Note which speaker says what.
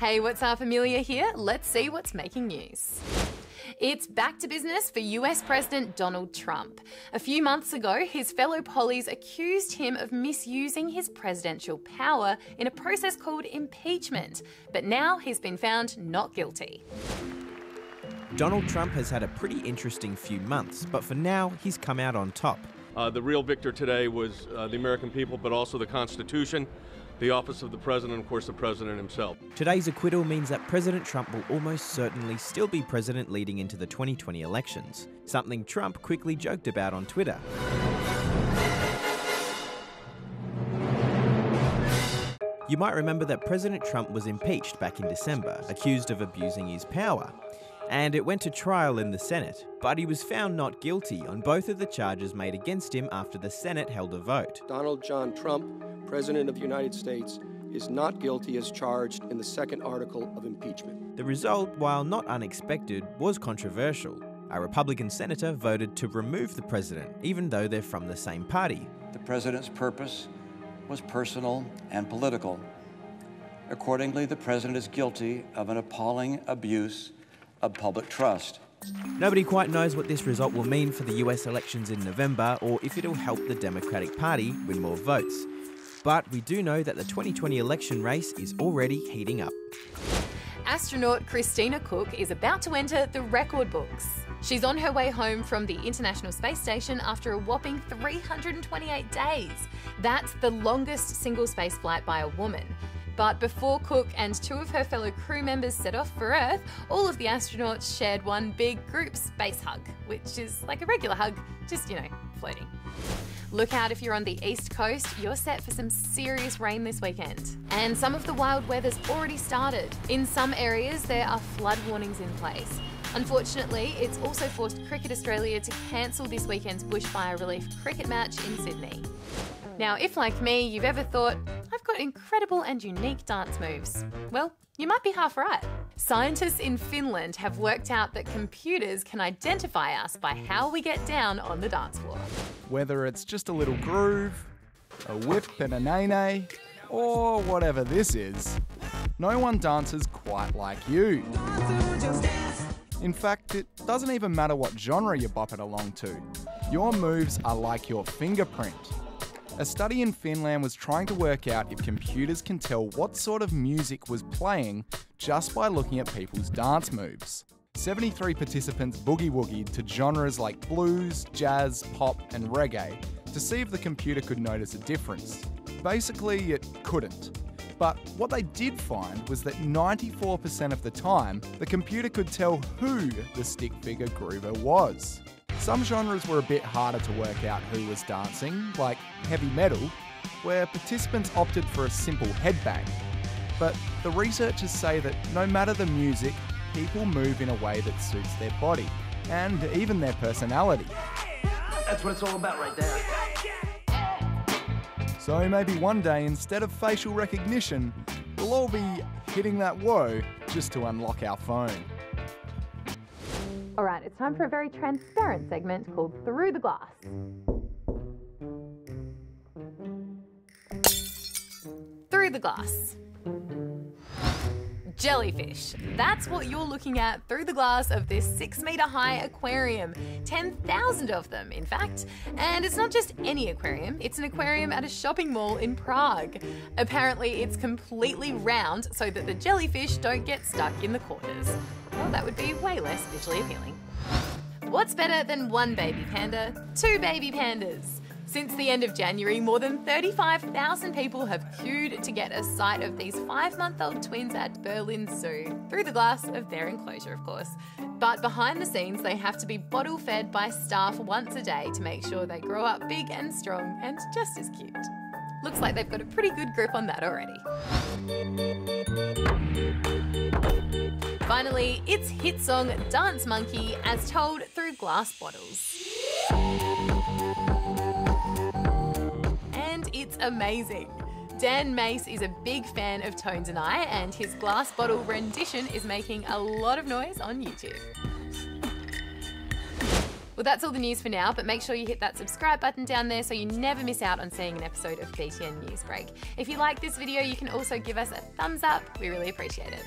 Speaker 1: Hey, what's up? Amelia here. Let's see what's making news. It's back to business for US President Donald Trump. A few months ago, his fellow pollies accused him of misusing his presidential power in a process called impeachment. But now he's been found not guilty.
Speaker 2: Donald Trump has had a pretty interesting few months, but for now, he's come out on top.
Speaker 3: The real victor today was the American people, but also the Constitution, the office of the president, and of course the president himself.
Speaker 2: Today's acquittal means that President Trump will almost certainly still be president leading into the 2020 elections, something Trump quickly joked about on Twitter. You might remember that President Trump was impeached back in December, accused of abusing his power. And it went to trial in the Senate, but he was found not guilty on both of the charges made against him after the Senate held a vote.
Speaker 4: Donald John Trump, President of the United States, is not guilty as charged in the second article of impeachment.
Speaker 2: The result, while not unexpected, was controversial. A Republican senator voted to remove the president, even though they're from the same party.
Speaker 5: The president's purpose was personal and political. Accordingly, the president is guilty of an appalling abuse of public trust.
Speaker 2: Nobody quite knows what this result will mean for the US elections in November or if it'll help the Democratic Party win more votes. But we do know that the 2020 election race is already heating up.
Speaker 1: Astronaut Christina Cook is about to enter the record books. She's on her way home from the International Space Station after a whopping 328 days. That's the longest single space flight by a woman. But before Cook and two of her fellow crew members set off for Earth, all of the astronauts shared one big group space hug, which is like a regular hug, just, floating. Look out if you're on the East Coast, you're set for some serious rain this weekend. And some of the wild weather's already started. In some areas, there are flood warnings in place. Unfortunately, it's also forced Cricket Australia to cancel this weekend's bushfire relief cricket match in Sydney. Now, if like me, you've ever thought, I've got incredible and unique dance moves, well, you might be half right. Scientists in Finland have worked out that computers can identify us by how we get down on the dance floor.
Speaker 6: Whether it's just a little groove, a whip and a nae-nae, or whatever this is, no one dances quite like you. In fact, it doesn't even matter what genre you bop it along to. Your moves are like your fingerprint. A study in Finland was trying to work out if computers can tell what sort of music was playing just by looking at people's dance moves. 73 participants boogie-woogied to genres like blues, jazz, pop and reggae to see if the computer could notice a difference. Basically, it couldn't. But what they did find was that 94% of the time, the computer could tell who the stick figure groover was. Some genres were a bit harder to work out who was dancing, like heavy metal, where participants opted for a simple headbang. But the researchers say that no matter the music, people move in a way that suits their body, and even their personality.
Speaker 7: That's what it's all about right there.
Speaker 6: So maybe one day, instead of facial recognition, we'll all be hitting that whoa just to unlock our phone.
Speaker 1: All right, it's time for a very transparent segment called Through the Glass. Through the glass. Jellyfish. That's what you're looking at through the glass of this 6-metre-high aquarium. 10,000 of them, in fact. And it's not just any aquarium, it's an aquarium at a shopping mall in Prague. Apparently, it's completely round so that the jellyfish don't get stuck in the corners. Well, that would be way less visually appealing. What's better than one baby panda? Two baby pandas. Since the end of January, more than 35,000 people have queued to get a sight of these 5-month-old twins at Berlin Zoo, through the glass of their enclosure, of course. But behind the scenes, they have to be bottle-fed by staff once a day to make sure they grow up big and strong and just as cute. Looks like they've got a pretty good grip on that already. Finally, it's hit song Dance Monkey as told through glass bottles. And it's amazing. Dan Mace is a big fan of Tones and I, and his glass bottle rendition is making a lot of noise on YouTube. Well, that's all the news for now, but make sure you hit that subscribe button down there so you never miss out on seeing an episode of BTN Newsbreak. If you like this video, you can also give us a thumbs up. We really appreciate it.